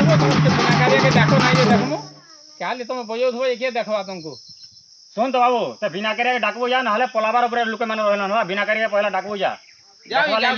देखो ना ये देखो क्या तुम बजो थो ये देखवा तुमको सुन तो बाबू ते बिना करे डाकबो जा ना हले पलाबार ऊपर लोके माने रहना ना बिना करे पहला डाकबो जा जाओ जा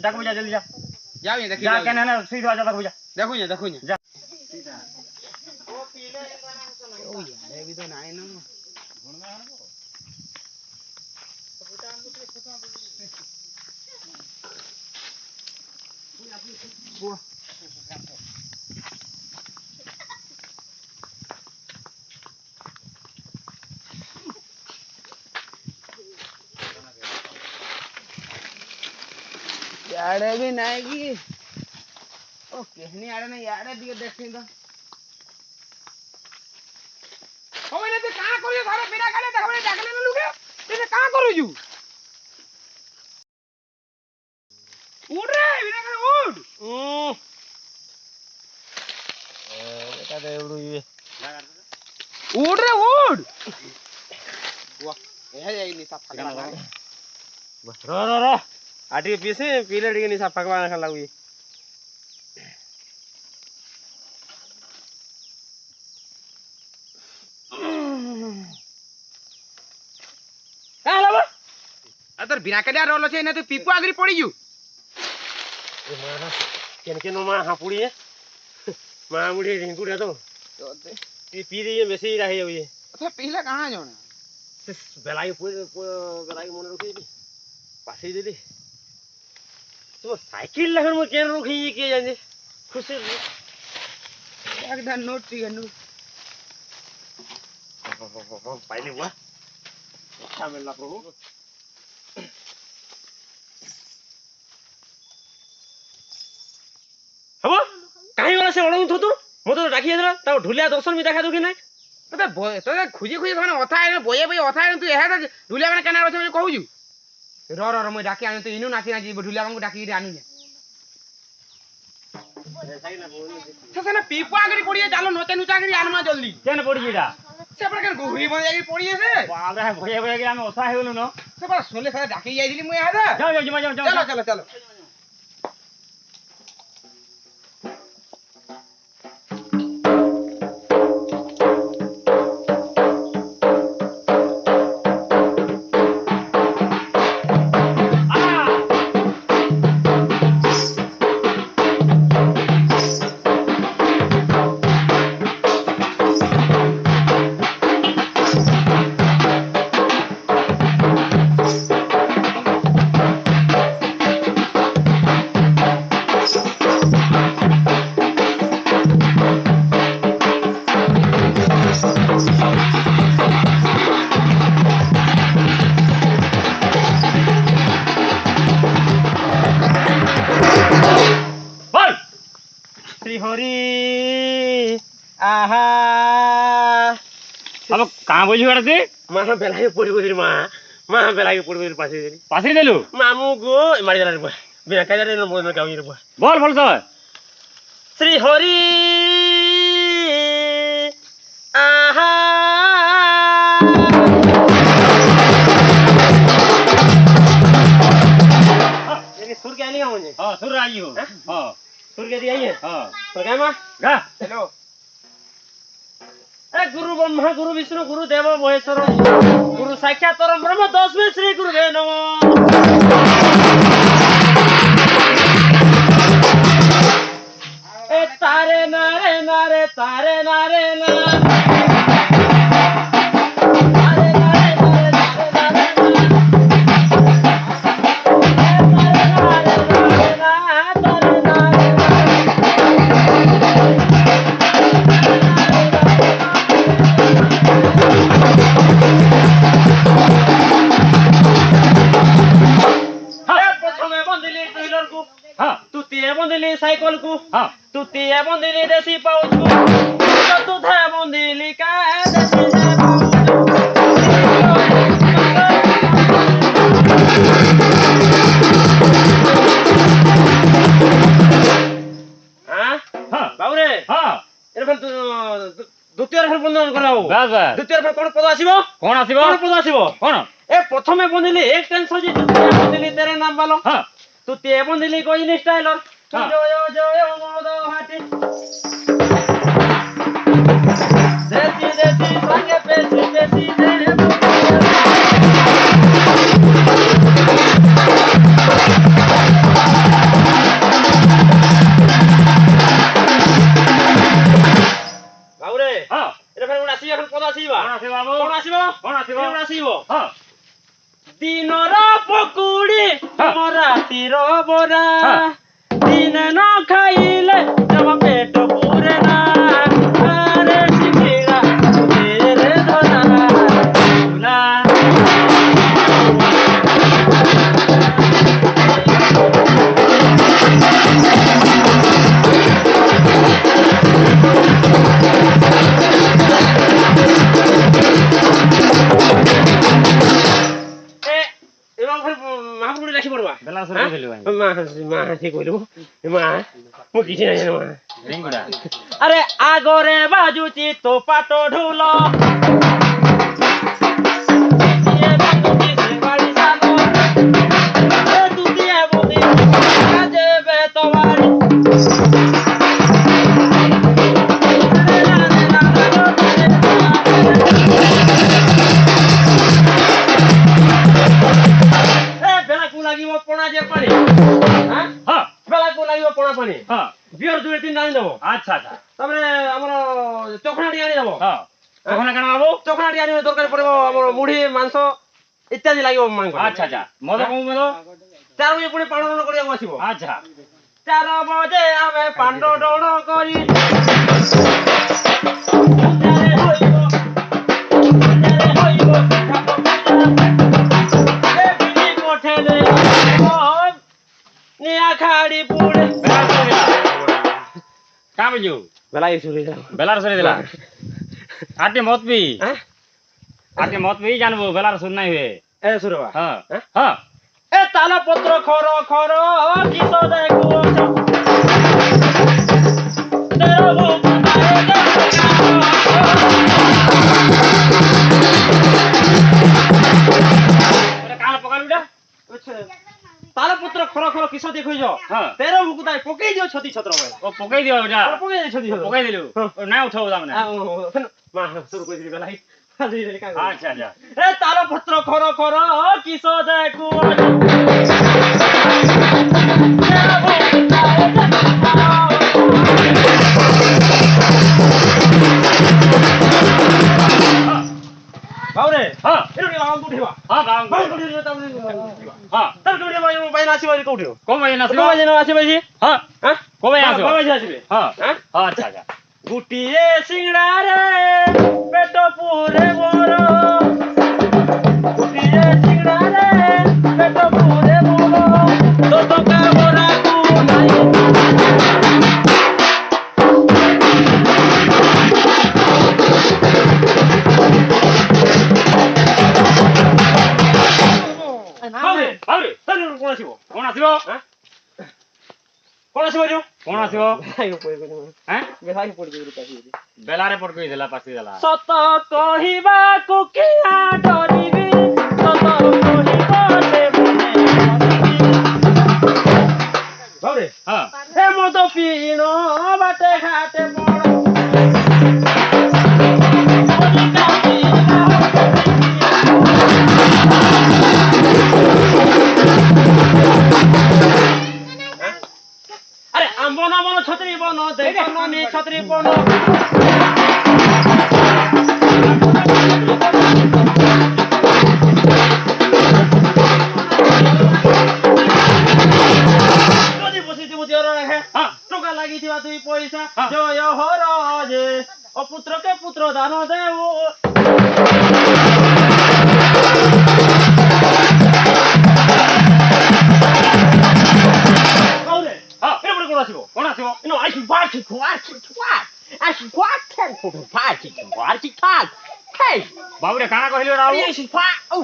डाकबो जा जल्दी जा जाओ ये देखो जा कहने ना सीधा जा डाकबो जा देखो ये जा ओ पीले ओ यार अभी तो नाय ना वो यारे भी नाएगी ओ कहनी यारे ना यारे दिए देखते तो ओ मैंने तो कहां करियो घरे बिना गाले देखबे डाकले न लुगे ते कहां करू जू उड़ रे बिना गाले उड़ बेटा दे उड़ू ये उड़ रे उड़ वाह ए जाई निसा फगला रो आटी पीसे पीले डी निसा फगवा ना लागू अतर बिना कडिया रोल छे ने तो पीपू आगरी पड़ी जू ए मारा केन मा हापुड़ी है मा मुड़ी रिंगू रे तो पी दी ये मेसी रही है ये अच्छा पीला कहां जोने बेलाई बेलाई मन रखी पासी दे तो साइकिल लगन में केन रखी के जाने खुश एकदम नोट टी गनु पहले हुआ अच्छा मिलना प्रभु हबो काहे वाला से ओडू थो तू मो तो डाकी देला ता ढुलिया दर्शन भी देखा दो कि नहीं तो खुजी खुजी थाने अथा है बोये बोये अथा है तू एहा त ढुलिया माने केना रछे कहू जू र मैं डाकी आनु तो इनु नाची नाची ढुलिया को डाकी आनु सना पीपू आगरी पड़िए चालो नोचे नुचा आगरी आनमा जल्दी केन पड़ी जीडा से पर केन गोहरी बन आगरी पड़िए से बाप रे भये भये के हम अथा हेलु न से पर सोले सारा डाकी जाई दिली मैं एहा जाओ चलो चलो चलो हरी आहा अब कहाँ बोझी करते माँ बेला पड़ी बोझी माँ बेला पड़ी बोझी पासी देलु मामू गो मारी जाला रे बिना काजरे न बोल गावी रे बोल बोल तो श्री हरि आहा ये सुर क्या नहीं मुझे हां सुर आई हो हां सुर के दिया है हां तो क्या मां गा हेलो ए गुरु ब्रह्मा गुरु विष्णु गुरु देव महेश्वर गुरु साक्षात परम ब्रह्म 10 में श्री गुरुदेव नमः ए तारे नारे नारे तारे नारे साइकिल को हां तू तिया बंदिली देसी पाउच को तू था बंदिली का देसी हां हां बाबूरे हां एरफल द्वितीय रफल बंधन कराओ द्वितीय रफल कोन पद आसीबो कोन आसीबो कोन ए प्रथमे बंदिली एक टेंशन जी द्वितीय बंदिली तेरे नाम वालो हां तू ते बंदिली कोई नहीं स्टाइलर जय जय मोद हाथी ଆସିବ ବାବୁ କଣ ଆସିବ ହଁ ଦିନର ପକୁଡି ରାତିର ବରା ଦିନେ ନ ଖାଇଲେ ଜମା ପେଟ ପୁରେ ନା ଆରେ ସିଙ୍ଗିରା ରେ ଧରା ନା अरे आगरे बाजुची तो पाटो ढोल बियर दुई तीन आनी देव अच्छा अच्छा तबरे हमर चखणाटी आनी देव हां चखणा काना बाबू चखणाटी आनी दरकार पड़बो हमर मुढी मांस इत्यादि लागिबो मांग अच्छा अच्छा मद को मद 4 बजे पुणी पांडो डोण करिया आसीबो अच्छा 4 बजे आमे पांडो डोण करी निया खाड़ी पुड़े का बजू बेलार सुरी दिला आटे मत भी जानबो बेलार सुन नहीं हुए ए सुरवा हां हां ए ताला पत्र खरो खरो किसो देखो तेरा वो अरे कान पकड़ उडा ताला पुत्र खरो खरो किसो देखो जो तेरो मुकुदाय पकई दियो छती छत्र भाई ओ पकई दियो जा पकई दे छती छत्र पकई दिलु ना उठाओ दामने मा शुरू कर दिले लाई अच्छा अच्छा ए ताला पुत्र खरो खरो किसो देखो बावरे हां इरुडी लांग उठिबा हां लांग उठिबा तामने हां तर कोडी बाई नासी बाई कोठियो को बाई नासी बाई हां हां को बाई आसीबे हां हां अच्छा अच्छा गुटिए सिंगड़ा रे पेट पूरे मोर गुटिए सिंगड़ा रे पेट पूरे मोर तो का मोरा को नाही बेलारे पड़ गई देला पासी देला सत कहिबा को किया डरिबी सत कहिबा से बने बाबरे हां ए मत पीनो बाटे घाटे पड़ बनो बनो छतरी बनो देखो नी छतरी बनो যদি বসি দিব দিও রে हां टोका लागि थिबा दुई पैसा जय हो राजे ओ पुत्र के पुत्र दान देव कोण आसीबो नो आई बाकी ठाक हे बाबूरे काना कहिलो राव ये फा ओ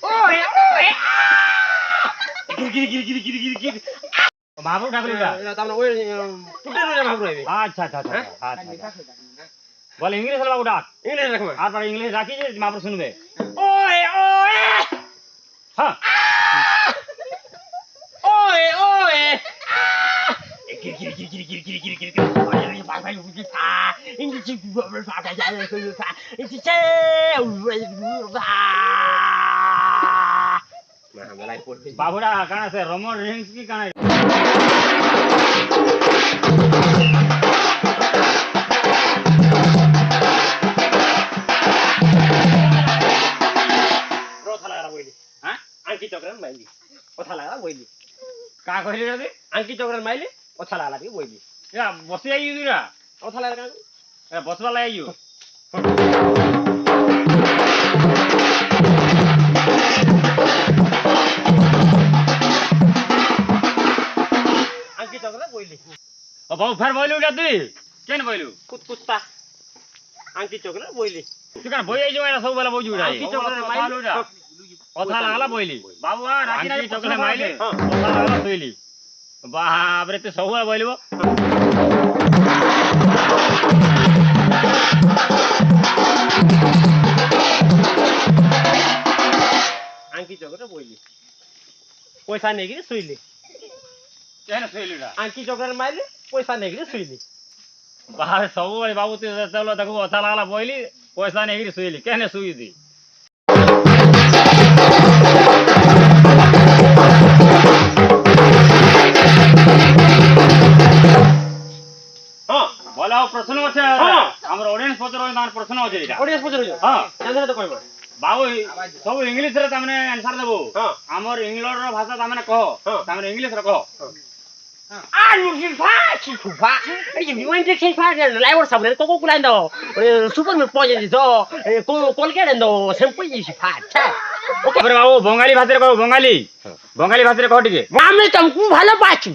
ओए ओए गिर बाबू ठाकुर का तामने ओए टुटे रे बाबू रे अच्छा अच्छा अच्छा बोल इंग्लिश बाबू डाक इंग्लिश रखमा आर पर इंग्लिश राखी जे बाबू सुनबे ओए ओए हां ओए ओए बाबूरा काना से रोमन रिंग्स की काना କହିଲି ଯଦି ଆଙ୍କି ଚକ୍ରରେ ମାଇଲି ଅଛା ଲାଗଲା ଟିକେ ବଇଲି ଏରା ବସି ଯାଇଛୁ ତୁରା ଅଛା ଲାଗଲା କାଁ ଏରା ବସବା ଲାଗିଛୁ ଆଙ୍କି ଚକ୍ରରେ ବଇଲି ବାବୁ ଫେର ବଇଲୁ କେ ତୁଇ କେନ୍ ବଇଲୁ କୁତକୁତା ଆଙ୍କି ଚକ୍ରରେ ବଇଲି ତୁ କାଣ ବଇ ଯାଇଛୁ ଏରା ସବୁବେଳେ ବଇଛୁ ଏରା ଆଙ୍କି ଚକ୍ରରେ ମାଇଲି କଥା ଲାଗଲା ବଇଲି ବାବୁ ରାତି ଆଙ୍କି ଚକ୍ରରେ ମାଇଲି ହଁ କଥା ଲାଗଲା ଶୋଇଲି ବାପରେ ତୁ ସବୁବେଳେ ବଇଲିବ ଆଙ୍କି ଚକ୍ରରେ ବଇଲି ପଇସା ନେଇକିରି ଶୋଇଲି କେନ୍ ଶୋଇଲୁ ଏଟା ଆଙ୍କି ଚକ୍ରରେ ମାଇଲି ପଇସା ନେଇକିରି ଶୋଇଲି ବାହାରେ ସବୁବେଳେ ବାବୁ ତୁ ଯେତେବେଳେ ତାକୁ କଥା ଲାଗଲା ବଇଲି ପଇସା ନେଇକିରି ଶୋଇଲି କେନେ ଶୋଇଛି ହଁ ଭଲ ଆଉ ପ୍ରଶ୍ନ ଅଛି ହଁ। ଆମର ଅଡିଏନ୍ସ ପଚର ତାଙ୍କର ପ୍ରଶ୍ନ ଅଛି ଏଇଟା ଓଡ଼ିଆ ପଚାରୁଛ ହଁ ଜାଣିଲେ ତ କହିବ ବାବୁ ସବୁ ଇଂଲିଶରେ ତାମାନେ ଆନ୍ସର ଦେବୁ ହଁ ଆମର ଇଂଲଣ୍ଡର ଭାଷା ତାମାନେ କହ ହଁ। ତାମାନେ ଇଂଲିଶରେ କହ ତାପରେ ବାବୁ ବଙ୍ଗାଳୀ ଭାଷାରେ କହ ବଙ୍ଗାଳୀ ବଙ୍ଗାଳୀ ଭାଷାରେ କହ ଟିକେ ଆମେ ତମକୁ ଭଲ ପାଚୁ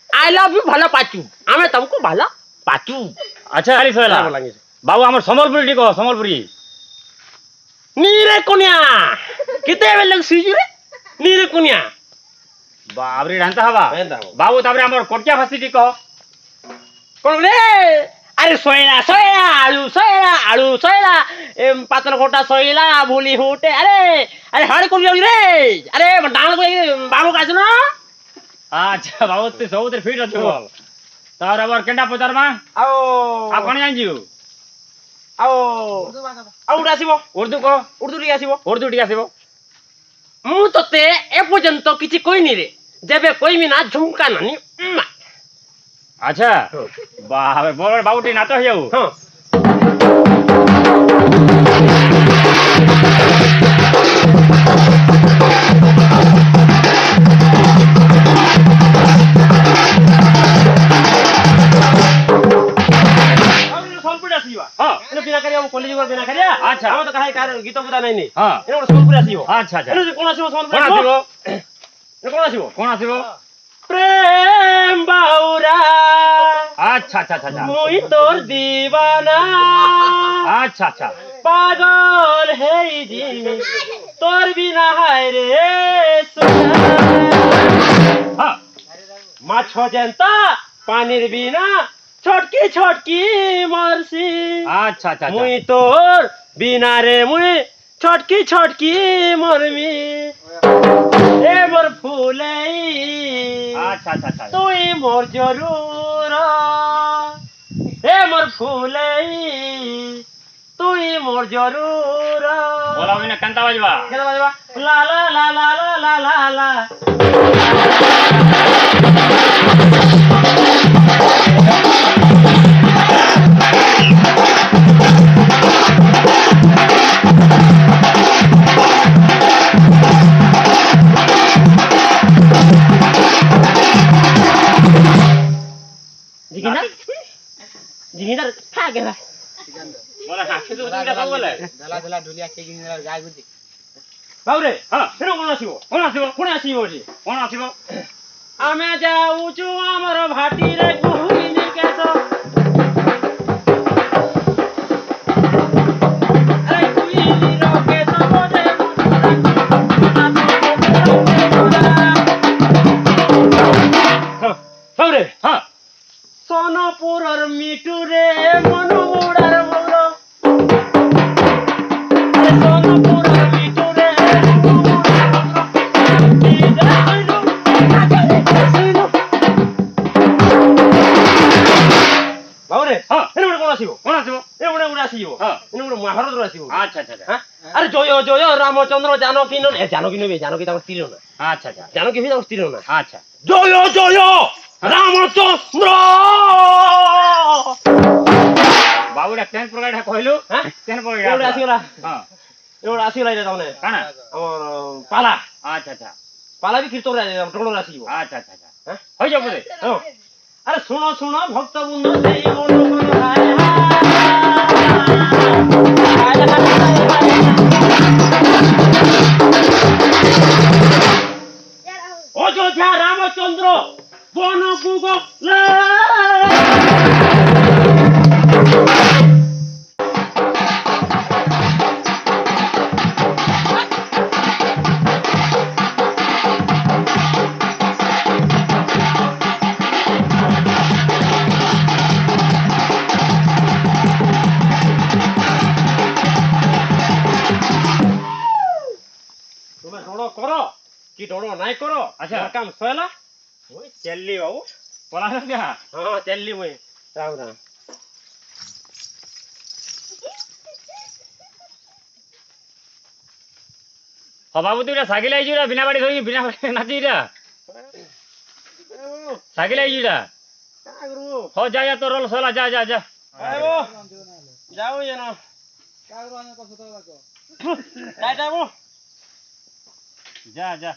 ଆଇ ଲଭ୍ ୟୁ ଭଲ ପାଚୁ ଆମେ ତମକୁ ଭଲ ପାଚୁ ଆଚ୍ଛା ଖାଲି ସଇଲା ବାବୁ ଆମର ସମ୍ବଲପୁରୀ ଟିକେ କହ ସମ୍ବଲପୁରୀ नीरे कुनिया किते बेले सुइजु रे नीरे कुनिया ବାବରେ ଜାଣତା ହବା ଏନ୍ତା ହବ। ବାବୁ ତାପରେ ଆମର କଟକିଆ ଭାଷୀ ଟିକେ କହ कोन रे अरे सोयला आलू सोयला पातल घोटा सोयला भूली होटे अरे हड़ कोन रे अरे डाल को बाबू काछ न ଆଚ୍ଛା ବାବୁ ତୁ ସବୁଥିରେ ଫିଟ୍ ଅଛୁ ତାପରେ ଆবার କେନ୍ଟା ପଚାରମା आओ ଆଉ କଣ ଜାଣିଛୁ आओ आउट आसीबो ଉର୍ଦୁ କହ उर्दू रे आसीबो ଉର୍ଦୁ ଟିକେ ଆସିବ मु तते ए पर्यंत किछि कोइनी रे जेबे कोइमी ना झुमका नानी ଆଚ୍ଛା ବାବୁ ଟିକେ ନାଚ ହେଇଯାଉ हां ହଁ बिना करिया कॉलेज को बिना करिया अच्छा। हम तो कहे कार गीत बुदा नहीं नहीं ହଁ एनो सोनपुर आसीबो ଆଚ୍ଛା ଆଚ୍ଛା एनो कोन आसीबो सोनपुर କଣ ଆସିବ एनो कोन आसीबो କଣ ଆସିବ प्रेम बाउरा ଆଚ୍ଛା ଆଚ୍ଛା ଆଚ୍ଛା मुई तोर दीवाना ଆଚ୍ଛା ଆଚ୍ଛା पागल है जी तोर बिना हाय रे सुना ହଁ माछो जनता पानीर बिना छोटकी मरसी ଆଚ୍ଛା ଆଚ୍ଛା मुई तोर बिना रे मुई छोटकी मरमी ए मोर फूलई ଆଚ୍ଛା ଆଚ୍ଛା ଆଚ୍ଛା तुई मोर जरूर ए मोर फूलई तुई मोर जरूर बोला बिना କେନ୍ତା ବାଜବା केना बाजवा ला ला ला ला ला ला ला जिगिनार था गेला बोला ନାଚି ଦଉଛୁ ଏଇଟା ସବୁବେଳେ ଦେଲା ଢୁଲିଆ କେକି ଗାଈ ଗୁଦି बाबरे ହଁ फेर कोन आसीबो କଣ ଆସିବ कोन आसीबो जी କଣ ଆସିବ आमे जाऊचु हमर भाटी रे गुहिनी केस अरे गुहिनी रो केस बोले बाबरे ହଁ सोनपुरर मिटू रे मनु मुड़ार बोलो अरे सोनपुरर मिटू रे बाबरे ହଁ एने कोन आसीबो କଣ ଆସିବ एने आसीबो ହଁ एने महाभारत रो आसीबो ଆଚ୍ଛା ଆଚ୍ଛା ଆଚ୍ଛା हां अरे जय रामचंद्र जानकी न जानकी नबे जानकी ताको स्त्री ना ଆଚ୍ଛା ଆଚ୍ଛା जानकी भी ताको स्त्री ना ଆଚ୍ଛା जय रामचंद्र ବାବୁ ଏଇଟା କେନ୍ ପ୍ରକାର ଏଇଟା କହିଲୁ हां କେନ୍ एवढे ପ୍ରକାର आसीगला ହଁ एवढे आसीगला रे ताने କାଣା हमर पाला ଆଚ୍ଛା ଆଚ୍ଛା পালাবি কি তোরা ডোড় আসিব আচ্ছা আচ্ছা আচ্ছা হ্যাঁ? হয়ে যাবো রে হ্যাঁ। আরে শোনো শোনো ভক্ত বন্ধু সেই মন কোন হায় অযোধ্যা রামচন্দ্র বন তুমি ডোড় করো কি ডোড় নাই করো আচ্ছা। আমার কাম সয়লা ওই চললি বাবু পলা দিয়া হ্যাঁ চললি মুই রাম রাম বাবু তুই সাইকেল আইছি বিনা বাড়ি ধরি বিনা বাড়ি নাচি সাইকেল আইছি হ যা যা তোর রোল সলা যা যা যা যাও যেন যাই যাবো যা যা